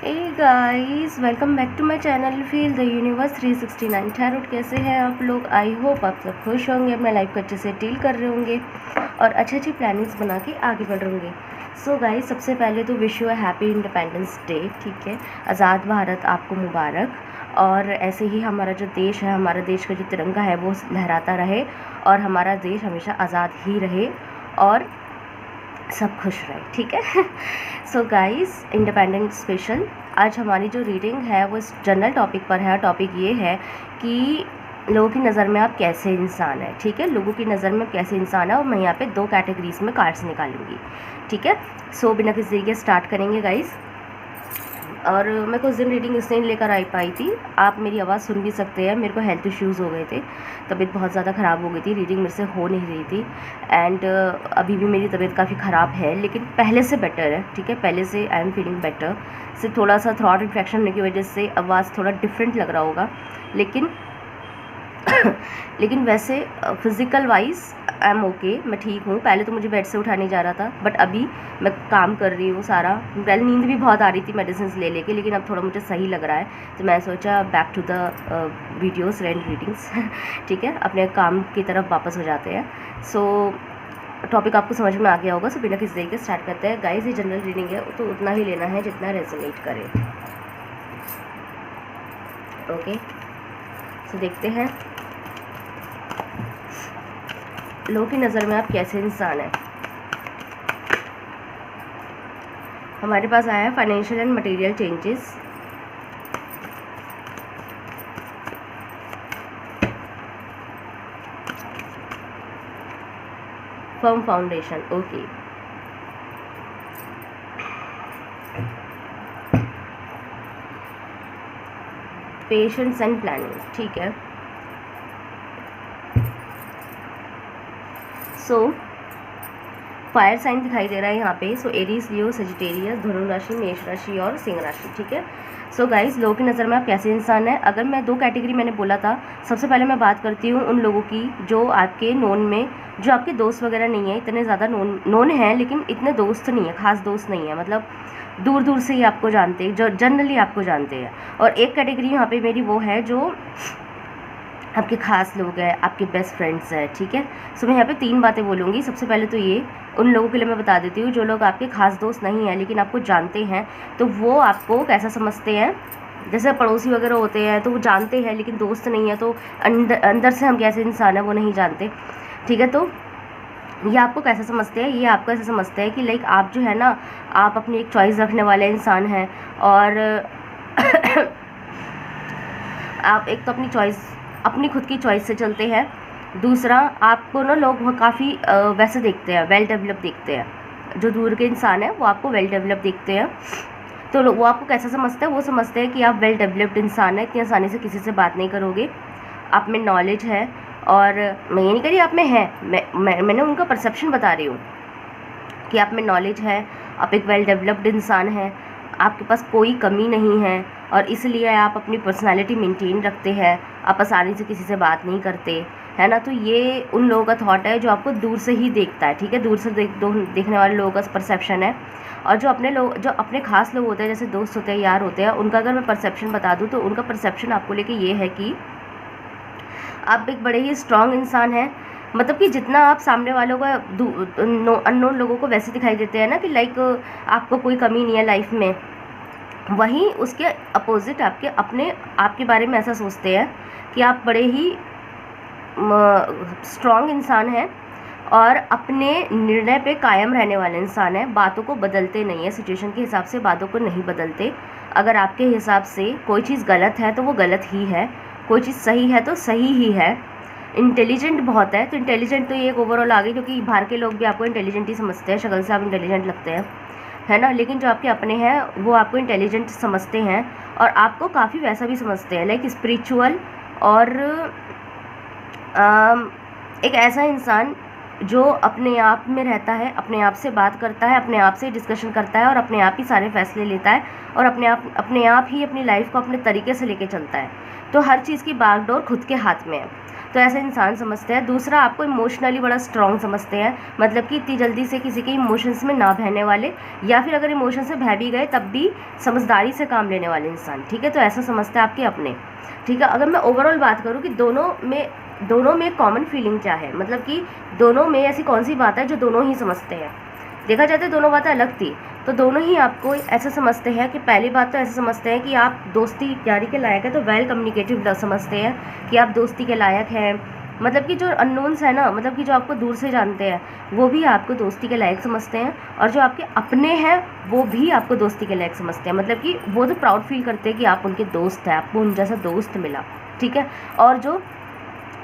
Hey guys, welcome back to my channel feel the universe 369 tarot. कैसे हैं आप लोग? आई होप आप सब खुश होंगे, अपना लाइफ को अच्छे से डील कर रहे होंगे और अच्छी अच्छी प्लानिंग्स बना के आगे बढ़ रहे होंगे। सो गाइस, सबसे पहले तो wish you a happy independence day. ठीक है, आज़ाद भारत आपको मुबारक। और ऐसे ही हमारा जो देश है, हमारा देश का जो तिरंगा है वो लहराता रहे और हमारा देश हमेशा आज़ाद ही रहे और सब खुश रहे। ठीक है। सो गाइस, इंडिपेंडेंस स्पेशल आज हमारी जो रीडिंग है वो इस जनरल टॉपिक पर है। टॉपिक ये है कि लोगों की नज़र में आप कैसे इंसान है। ठीक है, लोगों की नज़र में कैसे इंसान है और मैं यहाँ पे 2 कैटेगरीज में कार्ड्स निकालूंगी। ठीक है, सो बिना किसी तरीके स्टार्ट करेंगे गाइस। और मैं कुछ दिन रीडिंग इसलिए नहीं लेकर आ पाई थी, आप मेरी आवाज़ सुन भी सकते हैं। मेरे को हेल्थ इश्यूज़ हो गए थे, तबीयत बहुत ज़्यादा ख़राब हो गई थी, रीडिंग मेरे से हो नहीं रही थी। एंड अभी भी मेरी तबीयत काफ़ी ख़राब है, लेकिन पहले से बेटर है। ठीक है, पहले से आई एम फीलिंग बेटर। सिर्फ थोड़ा सा थ्रॉट इन्फेक्शन होने की वजह से आवाज़ थोड़ा डिफरेंट लग रहा होगा, लेकिन वैसे physical wise I am okay, मैं ठीक हूँ। पहले तो मुझे बेड से उठा नहीं जा रहा था, बट अभी मैं काम कर रही हूँ सारा। पहले नींद भी बहुत आ रही थी मेडिसिन ले लेके, लेकिन अब थोड़ा मुझे सही लग रहा है, तो मैं सोचा back to the videos and readings. ठीक है, अपने काम की तरफ वापस हो जाते हैं। सो टॉपिक आपको समझ में आ गया होगा, सो बिना किसी तरीके स्टार्ट करते हैं गाइस। ये जनरल रीडिंग है तो उतना ही लेना है जितना रेजोनेट करे। ओके, सो देखते हैं लोगों की नज़र में आप कैसे इंसान है। हमारे पास आया है financial and material changes, firm foundation. Okay, patience and planning. ठीक है, सो फायर साइन दिखाई दे रहा है यहाँ पे। सो एरीज, लियो, सजिटेरियस, धनु राशि, मेष राशि और सिंह राशि। ठीक है, सो गाइस, लोगों की नज़र में आप कैसे इंसान है। अगर मैं 2 कैटेगरी मैंने बोला था, सबसे पहले मैं बात करती हूँ उन लोगों की जो आपके नोन में, जो आपके दोस्त वगैरह नहीं है, इतने ज़्यादा नोन हैं लेकिन इतने दोस्त नहीं है, खास दोस्त नहीं है, मतलब दूर दूर से ही आपको जानते हैं, जो जनरली आपको जानते हैं। और एक कैटेगरी यहाँ पे मेरी वो है जो आपके खास लोग हैं, आपके बेस्ट फ्रेंड्स हैं। ठीक है, सो मैं यहाँ पे 3 बातें बोलूँगी। सबसे पहले तो ये उन लोगों के लिए मैं बता देती हूँ जो लोग आपके खास दोस्त नहीं हैं लेकिन आपको जानते हैं, तो वो आपको कैसा समझते हैं। जैसे पड़ोसी वगैरह होते हैं तो वो जानते हैं लेकिन दोस्त नहीं है, तो अंदर से हम कैसे इंसान हैं वो नहीं जानते। ठीक है, तो ये आपको कैसा समझते हैं, ये आपको ऐसा समझते हैं कि लाइक आप जो है ना, आप अपनी एक चॉइस रखने वाले इंसान हैं और आप एक तो अपनी चॉइस, अपनी खुद की चॉइस से चलते हैं। दूसरा, आपको ना लोग काफ़ी वैसे देखते हैं, वेल डेवलप देखते हैं। जो दूर के इंसान है वो आपको वेल डेवलप देखते हैं, तो वो आपको कैसा समझते हैं, वो समझते हैं कि आप वेल डेवलप्ड इंसान है, इतनी आसानी से किसी से बात नहीं करोगे, आप में नॉलेज है। और मैं ये नहीं कह रही आप में है, मैंने उनका परसेप्शन बता रही हूँ कि आप में नॉलेज है, आप एक वेल डेवलप्ड इंसान हैं, आपके पास कोई कमी नहीं है और इसलिए आप अपनी पर्सनालिटी मेंटेन रखते हैं, आप आसानी से किसी से बात नहीं करते, है ना। तो ये उन लोगों का थॉट है जो आपको दूर से ही देखता है। ठीक है, दूर से देखने वाले लोगों का परसेप्शन है। और जो अपने लोग, जो अपने खास लोग होते हैं, जैसे दोस्त होते हैं, यार होते हैं, उनका अगर मैं परसेप्शन बता दूँ तो उनका परसेप्शन आपको लेके ये है कि आप एक बड़े ही स्ट्रॉन्ग इंसान हैं। मतलब कि जितना आप सामने वालों का अननोन लोगों को वैसे दिखाई देते हैं ना कि लाइक आपको कोई कमी नहीं है लाइफ में, वहीं उसके अपोजिट आपके बारे में ऐसा सोचते हैं कि आप बड़े ही स्ट्रॉन्ग इंसान हैं और अपने निर्णय पे कायम रहने वाले इंसान हैं। बातों को बदलते नहीं है, सिचुएशन के हिसाब से बातों को नहीं बदलते। अगर आपके हिसाब से कोई चीज़ गलत है तो वो गलत ही है, कोई चीज़ सही है तो सही ही है। इंटेलिजेंट बहुत है, तो इंटेलिजेंट तो ये एक ओवरऑल आ गई, क्योंकि बाहर के लोग भी आपको इंटेलिजेंट ही समझते हैं, शक्ल से आप इंटेलिजेंट लगते हैं, है ना। लेकिन जो आपके अपने हैं वो आपको इंटेलिजेंट समझते हैं और आपको काफ़ी वैसा भी समझते हैं, लाइक स्पिरिचुअल और एक ऐसा इंसान जो अपने आप में रहता है, अपने आप से बात करता है, अपने आप से डिस्कशन करता है और अपने आप ही सारे फैसले लेता है और अपने आप ही अपनी लाइफ को अपने तरीके से लेके चलता है। तो हर चीज़ की बागडोर खुद के हाथ में है। तो ऐसे इंसान समझते हैं। दूसरा, आपको इमोशनली बड़ा स्ट्रॉन्ग समझते हैं, मतलब कि इतनी जल्दी से किसी के इमोशंस में ना बहने वाले, या फिर अगर इमोशन से बह भी गए तब भी समझदारी से काम लेने वाले इंसान, ठीक है। तो ऐसा समझते हैं आपके अपने, ठीक है। अगर मैं ओवरऑल बात करूँ कि दोनों में कॉमन फीलिंग क्या है, मतलब कि दोनों में ऐसी कौन सी बात है जो दोनों ही समझते हैं। देखा जाता है दोनों बातें अलग थी, तो दोनों ही आपको ऐसा समझते हैं कि पहली बात तो ऐसा समझते हैं कि आप दोस्ती यारी के लायक है, तो वेल कम्युनिकेटिव समझते हैं कि आप दोस्ती के लायक हैं। मतलब कि जो अननोन्स है ना, मतलब कि जो आपको दूर से जानते हैं वो भी आपको दोस्ती के लायक समझते हैं, और जो आपके अपने हैं वो भी आपको दोस्ती के लायक समझते हैं। मतलब कि वो तो प्राउड फील करते हैं कि आप उनके दोस्त हैं, आपको उन जैसा दोस्त मिला, ठीक है। और जो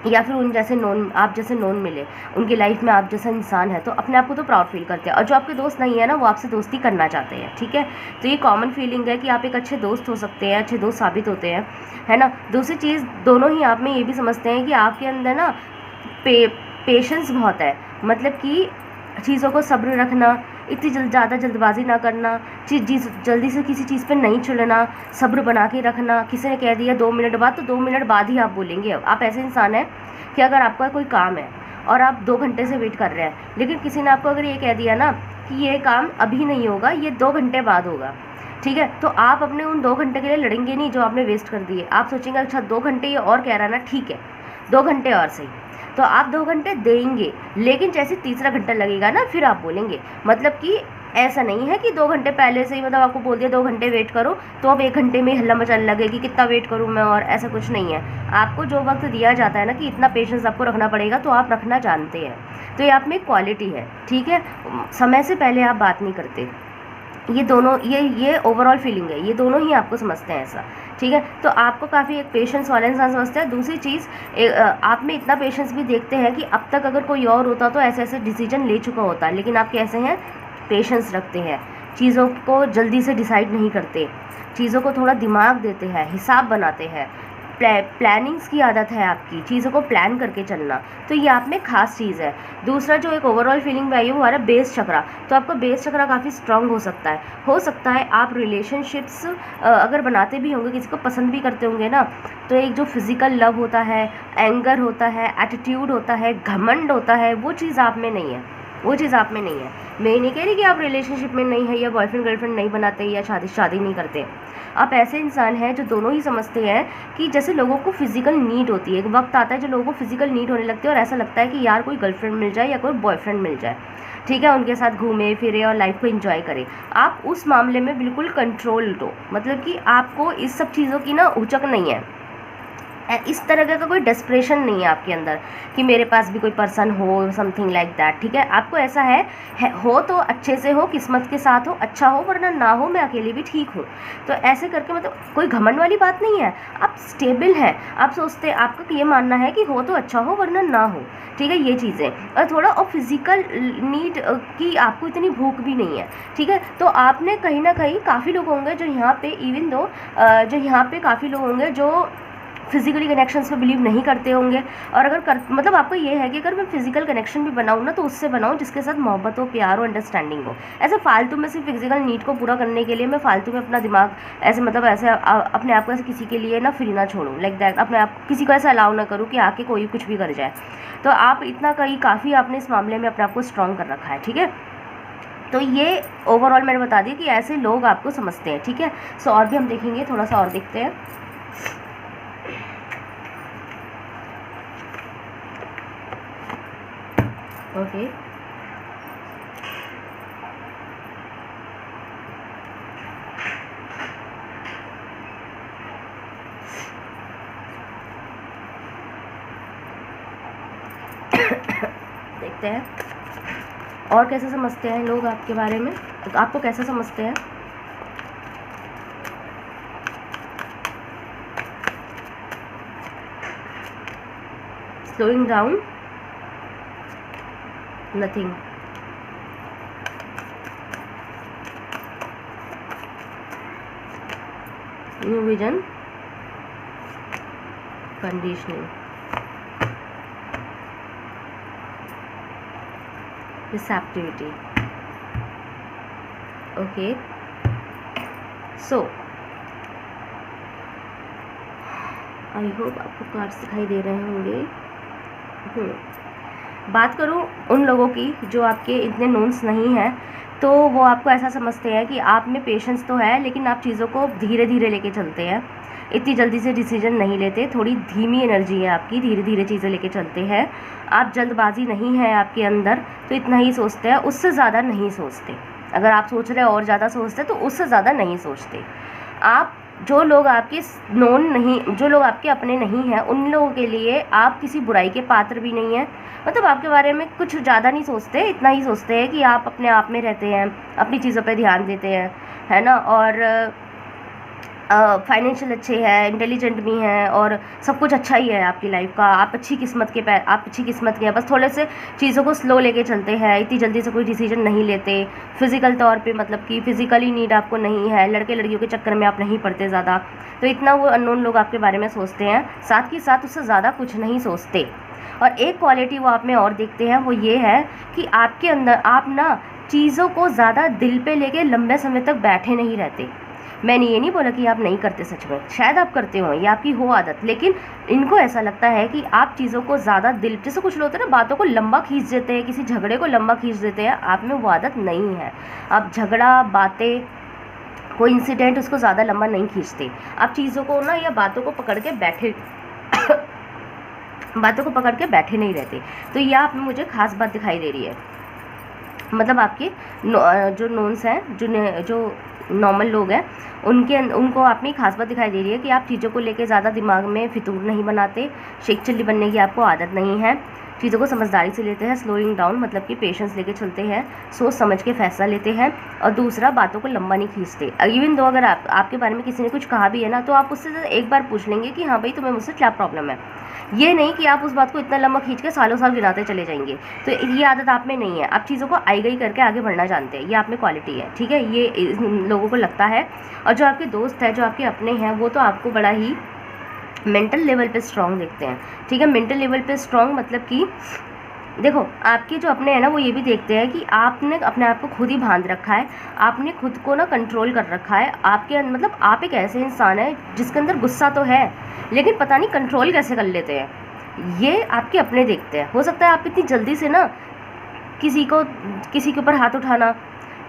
या फिर उन जैसे आप जैसे नोन मिले उनकी लाइफ में, आप जैसा इंसान है, तो अपने आप को तो प्राउड फील करते हैं। और जो आपके दोस्त नहीं है ना, वो आपसे दोस्ती करना चाहते हैं, ठीक है। तो ये कॉमन फीलिंग है कि आप एक अच्छे दोस्त हो सकते हैं, अच्छे दोस्त साबित होते हैं, है ना। दूसरी चीज़, दोनों ही आप में ये भी समझते हैं कि आपके अंदर ना पेशेंस बहुत है, मतलब कि चीज़ों को सब्र रखना, इतनी ज़्यादा जल्दबाजी ना करना, जल्दी से किसी चीज़ पे नहीं चलना, सब्र बना के रखना। किसी ने कह दिया 2 मिनट बाद, तो 2 मिनट बाद ही आप बोलेंगे। आप ऐसे इंसान हैं कि अगर आपका कोई काम है और आप 2 घंटे से वेट कर रहे हैं, लेकिन किसी ने आपको अगर ये कह दिया ना कि ये काम अभी नहीं होगा, ये 2 घंटे बाद होगा, ठीक है, तो आप अपने उन 2 घंटे के लिए लड़ेंगे नहीं जो आपने वेस्ट कर दिए। आप सोचेंगे अच्छा 2 घंटे ये और कह रहा है ना, ठीक है 2 घंटे और सही, तो आप 2 घंटे देंगे, लेकिन जैसे तीसरा घंटा लगेगा ना फिर आप बोलेंगे। मतलब कि ऐसा नहीं है कि 2 घंटे पहले से ही मतलब आपको बोल दिया 2 घंटे वेट करो, तो अब 1 घंटे में हल्ला मचलने लगे कि कितना वेट करूं मैं, और ऐसा कुछ नहीं है। आपको जो वक्त दिया जाता है ना कि इतना पेशेंस आपको रखना पड़ेगा, तो आप रखना जानते हैं। तो ये आप में क्वालिटी है, ठीक है। समय से पहले आप बात नहीं करते। ये दोनों ये ओवरऑल फीलिंग है, ये दोनों ही आपको समझते हैं ऐसा, ठीक है। तो आपको काफ़ी एक पेशेंस वाला इंसान समझते हैं। दूसरी चीज़, आप में इतना पेशेंस भी देखते हैं कि अब तक अगर कोई और होता तो ऐसे ऐसे डिसीजन ले चुका होता, लेकिन आप कैसे हैं, पेशेंस रखते हैं, चीज़ों को जल्दी से डिसाइड नहीं करते, चीज़ों को थोड़ा दिमाग देते हैं, हिसाब बनाते हैं, प्लानिंग्स की आदत है आपकी, चीज़ों को प्लान करके चलना, तो ये आप में खास चीज़ है। दूसरा जो एक ओवरऑल फीलिंग में आई है वो हमारा बेस चक्रा। तो आपका बेस चक्रा काफ़ी स्ट्रांग हो सकता है आप रिलेशनशिप्स अगर बनाते भी होंगे, किसी को पसंद भी करते होंगे ना, तो एक जो फिज़िकल लव होता है, एंगर होता है, एटीट्यूड होता है, घमंड होता है, वो चीज़ आप में नहीं है, वो चीज़ आप में नहीं है। मैं नहीं कह रही कि आप रिलेशनशिप में नहीं है या बॉयफ्रेंड गर्लफ्रेंड नहीं बनाते या शादी नहीं करते। आप ऐसे इंसान हैं जो दोनों ही समझते हैं कि जैसे लोगों को फिजिकल नीड होती है, एक वक्त आता है जो लोगों को फिजिकल नीड होने लगती है और ऐसा लगता है कि यार कोई गर्लफ्रेंड मिल जाए या कोई बॉयफ्रेंड मिल जाए, ठीक है, उनके साथ घूमे फिरे और लाइफ को एंजॉय करें। आप उस मामले में बिल्कुल कंट्रोल दो, मतलब कि आपको इस सब चीज़ों की ना उचक नहीं है, इस तरह का कोई डेस्परेशन नहीं है आपके अंदर कि मेरे पास भी कोई पर्सन हो, समथिंग लाइक दैट, ठीक है। आपको ऐसा हो तो अच्छे से हो, किस्मत के साथ हो, अच्छा हो, वरना ना हो, मैं अकेले भी ठीक हूँ। तो ऐसे करके मतलब कोई घमंड वाली बात नहीं है, आप स्टेबल हैं, आप सोचते हैं, आपका ये मानना है कि हो तो अच्छा हो वरना ना हो, ठीक है, ये चीज़ें। और थोड़ा और फिजिकल नीड की आपको इतनी भूख भी नहीं है, ठीक है। तो आपने कहीं ना कहीं काफ़ी लोग होंगे जो यहाँ पे जो यहाँ पे काफ़ी लोग होंगे जो फिजिकली कनेक्शंस पे बिलीव नहीं करते होंगे। और अगर मतलब आपको ये है कि अगर मैं फिजिकल कनेक्शन भी बनाऊँ ना, तो उससे बनाऊँ जिसके साथ मोहब्बत हो, प्यार हो, अंडरस्टैंडिंग हो। ऐसे फालतू में सिर्फ फिजिकल नीड को पूरा करने के लिए मैं फालतू में अपना दिमाग ऐसे मतलब ऐसे अपने आप को ऐसे किसी के लिए ना फ्री ना छोड़ूँ, लाइक दैट, अपने आप किसी को ऐसा अलाउ ना करूँ कि आके कोई कुछ भी कर जाए। तो आप इतना काफ़ी आपने इस मामले में अपने आप को स्ट्रॉन्ग कर रखा है, ठीक है। तो ये ओवरऑल मैंने बता दिया कि ऐसे लोग आपको समझते हैं, ठीक है। सो और भी हम देखेंगे, थोड़ा सा और देखते हैं। ओके, देखते हैं और कैसे समझते हैं लोग आपके बारे में, तो आपको कैसे समझते हैं। Slowing down, nothing, new vision, conditioning, receptivity. Okay, so I hope आपको कार्ड्स दिखाई दे रहे होंगे। बात करूँ उन लोगों की जो आपके इतने नोन्स नहीं हैं, तो वो आपको ऐसा समझते हैं कि आप में पेशेंस तो है, लेकिन आप चीज़ों को धीरे धीरे लेके चलते हैं, इतनी जल्दी से डिसीजन नहीं लेते, थोड़ी धीमी एनर्जी है आपकी, धीरे धीरे चीज़ें लेके चलते हैं, आप जल्दबाजी नहीं है आपके अंदर, तो इतना ही सोचते हैं, उससे ज़्यादा नहीं सोचते। अगर आप सोच रहे हैं और ज़्यादा सोचते तो उससे ज़्यादा नहीं सोचते आप। जो लोग आपके नोन नहीं, जो लोग आपके अपने नहीं हैं, उन लोगों के लिए आप किसी बुराई के पात्र भी नहीं हैं। मतलब आपके बारे में कुछ ज़्यादा नहीं सोचते, इतना ही सोचते हैं कि आप अपने आप में रहते हैं, अपनी चीज़ों पे ध्यान देते हैं, है ना, और फाइनेंशियल अच्छे हैं, इंटेलिजेंट भी हैं, और सब कुछ अच्छा ही है आपकी लाइफ का। आप अच्छी किस्मत के हैं, बस थोड़े से चीज़ों को स्लो लेके चलते हैं, इतनी जल्दी से कोई डिसीजन नहीं लेते। फिज़िकल तौर पे मतलब कि फ़िज़िकली नीड आपको नहीं है, लड़के लड़कियों के चक्कर में आप नहीं पड़ते ज़्यादा, तो इतना वो अननोन लोग आपके बारे में सोचते हैं। साथ ही साथ उससे ज़्यादा कुछ नहीं सोचते। और एक क्वालिटी वो आप में और देखते हैं, वो ये है कि आपके अंदर आप ना चीज़ों को ज़्यादा दिल पे लेके लंबे समय तक बैठे नहीं रहते। मैंने ये नहीं बोला कि आप नहीं करते, सच में शायद आप करते हो, ये आपकी हो आदत, लेकिन इनको ऐसा लगता है कि आप चीज़ों को ज़्यादा दिल, जैसे कुछ लोग होते हैं ना, बातों को लंबा खींच देते हैं, किसी झगड़े को लंबा खींच देते हैं, आप में वो आदत नहीं है। आप झगड़ा, बातें, कोई इंसिडेंट, उसको ज़्यादा लंबा नहीं खींचते। आप चीज़ों को ना या बातों को पकड़ के बैठे बातों को पकड़ के बैठे नहीं रहते। तो ये आप में मुझे खास बात दिखाई दे रही है। मतलब आपके जो नोन्स हैं, जो नॉर्मल लोग हैं, उनको आप में खास बात दिखाई दे रही है कि आप चीज़ों को लेके ज़्यादा दिमाग में फितूर नहीं बनाते, शेख चिल्ली बनने की आपको आदत नहीं है, चीज़ों को समझदारी से लेते हैं, स्लोइंग डाउन मतलब कि पेशेंस लेके चलते हैं, सोच समझ के फैसला लेते हैं, और दूसरा बातों को लंबा नहीं खींचते। इवन दो अगर आपके बारे में किसी ने कुछ कहा भी है ना, तो आप उससे एक बार पूछ लेंगे कि हाँ भाई तुम्हें मुझसे क्या प्रॉब्लम है। ये नहीं कि आप उस बात को इतना लंबा खींच के सालों साल गिनाते चले जाएंगे। तो ये आदत आप में नहीं है। आप चीज़ों को आई गई करके आगे बढ़ना जानते हैं, ये आप में क्वालिटी है, ठीक है, ये लोगों को लगता है। और जो आपके दोस्त हैं, जो आपके अपने हैं, वो तो आपको बड़ा ही मेंटल लेवल पे स्ट्रांग देखते हैं, ठीक है। मेंटल लेवल पे स्ट्रांग मतलब कि देखो, आपके जो अपने हैं ना, वो ये भी देखते हैं कि आपने अपने आप को खुद ही बांध रखा है, आपने खुद को ना कंट्रोल कर रखा है। आपके मतलब आप एक ऐसे इंसान है जिसके अंदर गुस्सा तो है, लेकिन पता नहीं कंट्रोल कैसे कर लेते हैं, ये आपके अपने देखते हैं। हो सकता है आप इतनी जल्दी से ना किसी के ऊपर हाथ उठाना,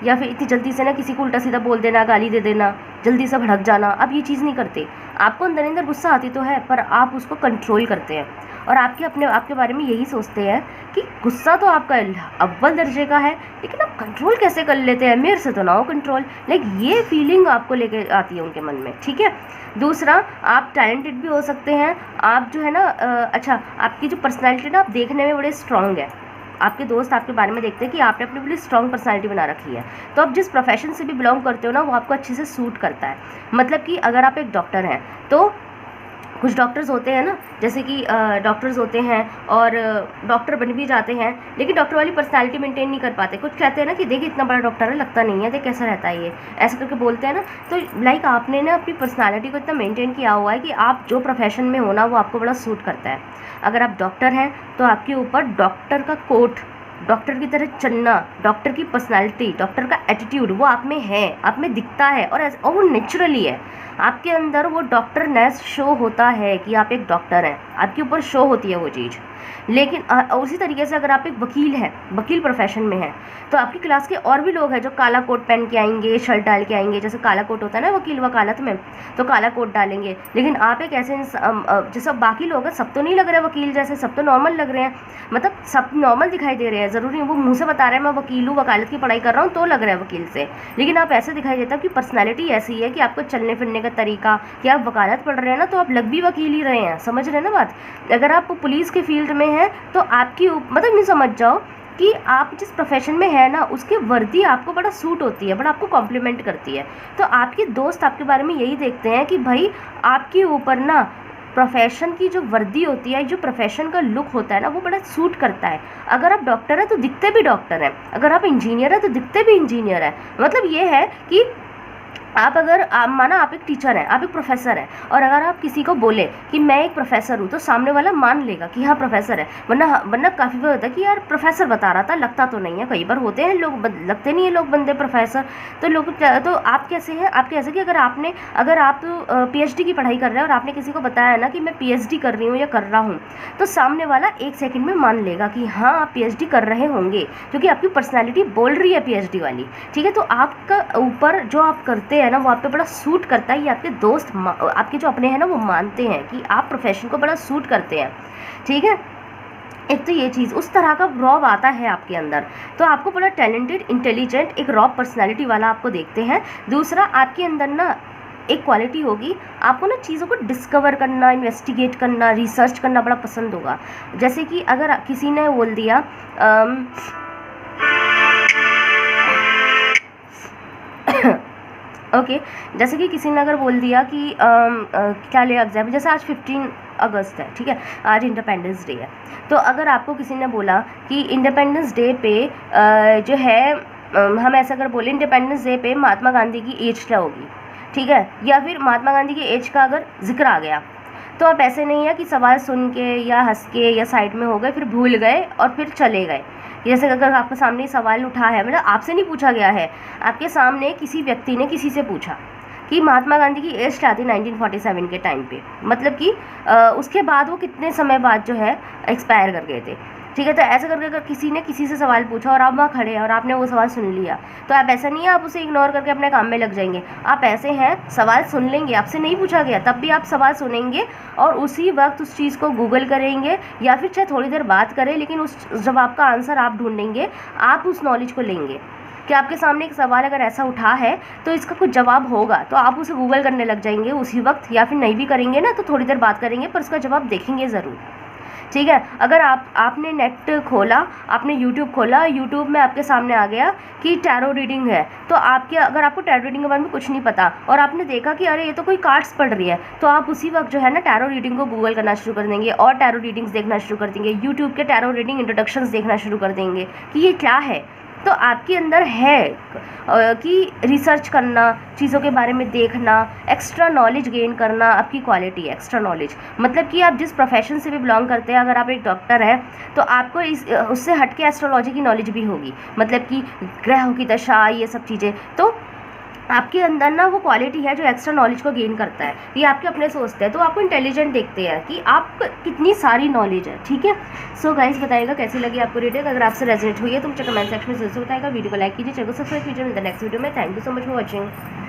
या फिर इतनी जल्दी से ना किसी को उल्टा सीधा बोल देना, गाली दे देना, जल्दी से भड़क जाना, आप ये चीज़ नहीं करते। आपको अंदर अंदर गुस्सा आती तो है, पर आप उसको कंट्रोल करते हैं। और आपके बारे में यही सोचते हैं कि गुस्सा तो आपका अव्वल दर्जे का है, लेकिन आप कंट्रोल कैसे कर लेते हैं, मेरे से तो ना हो कंट्रोल। लाइक ये फीलिंग आपको लेके आती है उनके मन में, ठीक है। दूसरा, आप टैलेंटेड भी हो सकते हैं। आप जो है ना अच्छा, आपकी जो पर्सनैलिटी ना, आप देखने में बड़े स्ट्रांग है। आपके दोस्त आपके बारे में देखते हैं कि आपने अपनी बड़ी स्ट्रांग पर्सनालिटी बना रखी है, तो आप जिस प्रोफेशन से भी बिलोंग करते हो ना, वो आपको अच्छे से सूट करता है। मतलब कि अगर आप एक डॉक्टर हैं, तो कुछ डॉक्टर्स होते हैं ना, जैसे कि डॉक्टर्स होते हैं और डॉक्टर बन भी जाते हैं, लेकिन डॉक्टर वाली पर्सनालिटी मेंटेन नहीं कर पाते। कुछ कहते हैं ना कि देखिए इतना बड़ा डॉक्टर है, लगता नहीं है, देख कैसा रहता है ये, ऐसा करके बोलते हैं ना। तो लाइक आपने ना अपनी पर्सनालिटी को इतना मेंटेन किया हुआ है कि आप जो प्रोफेशन में हो ना, वो आपको बड़ा सूट करता है। अगर आप डॉक्टर हैं, तो आपके ऊपर डॉक्टर का कोट, डॉक्टर की तरह चलना, डॉक्टर की पर्सनालिटी, डॉक्टर का एटीट्यूड, वो आप में है, आप में दिखता है, और वो नेचुरली है। आपके अंदर वो डॉक्टरनेस शो होता है कि आप एक डॉक्टर हैं, आपके ऊपर शो होती है वो चीज़। लेकिन उसी तरीके से अगर आप एक वकील हैं, वकील प्रोफेशन में हैं, तो आपकी क्लास के और भी लोग हैं जो काला कोट पहन के आएंगे, शर्ट डाल के आएंगे, जैसे काला कोट होता है ना वकील वकालत में, तो काला कोट डालेंगे। लेकिन आप एक ऐसे जैसे बाकी लोग हैं, सब तो नहीं लग रहे वकील जैसे, सब तो नॉर्मल लग रहे हैं, मतलब सब नॉर्मल दिखाई दे रहे हैं। ज़रूरी वो मुँह से बता रहे हैं मैं वकील हूँ, वकालत की पढ़ाई कर रहा हूँ, तो लग रहा है वकील से, लेकिन आप ऐसे दिखाई देता है कि पर्सनैलिटी ऐसी है कि आपको चलने फिरने का तरीका, कि आप वकालत पढ़ रहे हैं ना, तो आप लग भी वकील ही रहे हैं, समझ रहे हैं ना बात। अगर आप पुलिस के फील्ड में हैं, तो आपकी मतलब नहीं, समझ जाओ कि आप जिस प्रोफेशन में है ना, उसकी वर्दी आपको बड़ा सूट होती है, बड़ा आपको कॉम्प्लीमेंट करती है। तो आपके दोस्त आपके बारे में यही देखते हैं कि भाई आपके ऊपर ना प्रोफेशन की जो वर्दी होती है, जो प्रोफेशन का लुक होता है ना, वो बड़ा सूट करता है। अगर आप डॉक्टर हैं तो दिखते भी डॉक्टर हैं, अगर आप इंजीनियर हैं तो दिखते भी इंजीनियर हैं। मतलब ये है कि आप अगर माना आप एक टीचर हैं, आप एक प्रोफेसर हैं, और अगर आप किसी को बोले कि मैं एक प्रोफेसर हूँ, तो सामने वाला मान लेगा कि हाँ प्रोफेसर है। वरना काफ़ी बार होता है कि यार प्रोफेसर बता रहा था, लगता तो नहीं है। कई बार होते हैं लोग लगते नहीं है लोग बंदे प्रोफेसर। तो आप कैसे हैं, आप कैसे कि अगर आप PhD की पढ़ाई कर रहे हैं और आपने किसी को बताया ना कि मैं PhD कर रही हूँ या कर रहा हूँ, तो सामने वाला 1 सेकंड में मान लेगा कि हाँ आप PhD कर रहे होंगे, क्योंकि आपकी पर्सनैलिटी बोल रही है PhD वाली। ठीक है, तो आपका ऊपर जो आप करते हैं ना वो आप पे बड़ा सूट करता है। ये आपके दोस्त आपके जो अपने हैं ना वो मानते हैं कि आप प्रोफेशन को बड़ा सूट करते हैं। ठीक है, एक तो ये चीज़, उस तरह का रॉब आता है आपके अंदर, तो आपको बड़ा टैलेंटेड, इंटेलिजेंट, एक रॉब पर्सनैलिटी वाला आपको देखते हैं। दूसरा, आपके अंदर ना एक क्वालिटी होगी, आपको ना चीज़ों को डिस्कवर करना, इन्वेस्टिगेट करना, रिसर्च करना बड़ा पसंद होगा। जैसे कि अगर किसी ने बोल दिया ओके जैसे कि किसी ने अगर बोल दिया कि क्या ले एग्जाम्पल, जैसे आज 15 अगस्त है, ठीक है, आज इंडिपेंडेंस डे है। तो अगर आपको किसी ने बोला कि इंडिपेंडेंस डे पे जो है हम ऐसा अगर बोले इंडिपेंडेंस डे पे महात्मा गांधी की एज क्या होगी, ठीक है, या फिर महात्मा गांधी की एज का अगर जिक्र आ गया, तो आप ऐसे नहीं है कि सवाल सुन के या हंस के या साइड में हो गए फिर भूल गए और फिर चले गए। जैसे अगर आपके सामने सवाल उठा है, मतलब आपसे नहीं पूछा गया है, आपके सामने किसी व्यक्ति ने किसी से पूछा कि महात्मा गांधी की एज क्या थी 1947 के टाइम पे, मतलब कि उसके बाद वो कितने समय बाद जो है एक्सपायर कर गए थे। ठीक है, तो ऐसा करके अगर किसी ने किसी से सवाल पूछा और आप वहाँ खड़े हैं और आपने वो सवाल सुन लिया, तो आप ऐसा नहीं है आप उसे इग्नोर करके अपने काम में लग जाएंगे। आप ऐसे हैं, सवाल सुन लेंगे, आपसे नहीं पूछा गया तब भी आप सवाल सुनेंगे और उसी वक्त उस चीज़ को गूगल करेंगे या फिर चाहे थोड़ी देर बात करें, लेकिन उस जवाब का आंसर आप ढूंढेंगे, आप उस नॉलेज को लेंगे कि आपके सामने एक सवाल अगर ऐसा उठा है तो इसका कुछ जवाब होगा, तो आप उसे गूगल करने लग जाएंगे उसी वक्त, या फिर नहीं भी करेंगे ना तो थोड़ी देर बात करेंगे पर उसका जवाब देखेंगे ज़रूर। ठीक है, अगर आपने नेट खोला, आपने यूट्यूब खोला, यूट्यूब में आपके सामने आ गया कि टैरो रीडिंग है, तो अगर आपको टैरो रीडिंग के बारे में कुछ नहीं पता और आपने देखा कि अरे ये तो कोई कार्ड्स पढ़ रही है, तो आप उसी वक्त जो है ना टैरो रीडिंग को गूगल करना शुरू कर देंगे और टैरो रीडिंग्स देखना शुरू कर देंगे, यूट्यूब के टैरो रीडिंग इंट्रोडक्शंस देखना शुरू कर देंगे कि ये क्या है। तो आपके अंदर है कि रिसर्च करना, चीज़ों के बारे में देखना, एक्स्ट्रा नॉलेज गेन करना आपकी क्वालिटी है। एक्स्ट्रा नॉलेज मतलब कि आप जिस प्रोफेशन से भी बिलोंग करते हैं, अगर आप एक डॉक्टर हैं तो आपको उससे हट के एस्ट्रोलॉजी की नॉलेज भी होगी, मतलब कि ग्रहों की दशा, ये सब चीज़ें, तो आपके अंदर ना वो क्वालिटी है जो एक्स्ट्रा नॉलेज को गेन करता है। ये आपके अपने सोचते हैं, तो आपको इंटेलिजेंट देखते हैं कि आपको कितनी सारी नॉलेज है। ठीक है, सो गाइस बताइएगा कैसी लगी आपको रीडिंग, अगर आपसे रेजोनेट हुई है तो मुझे कमेंट सेक्शन में जरूर बताएगा। वीडियो को लाइक कीजिए, चैनल को सब्सक्राइब कीजिए। मिलते हैं नेक्स्ट वीडियो में। Thank you so much for watching.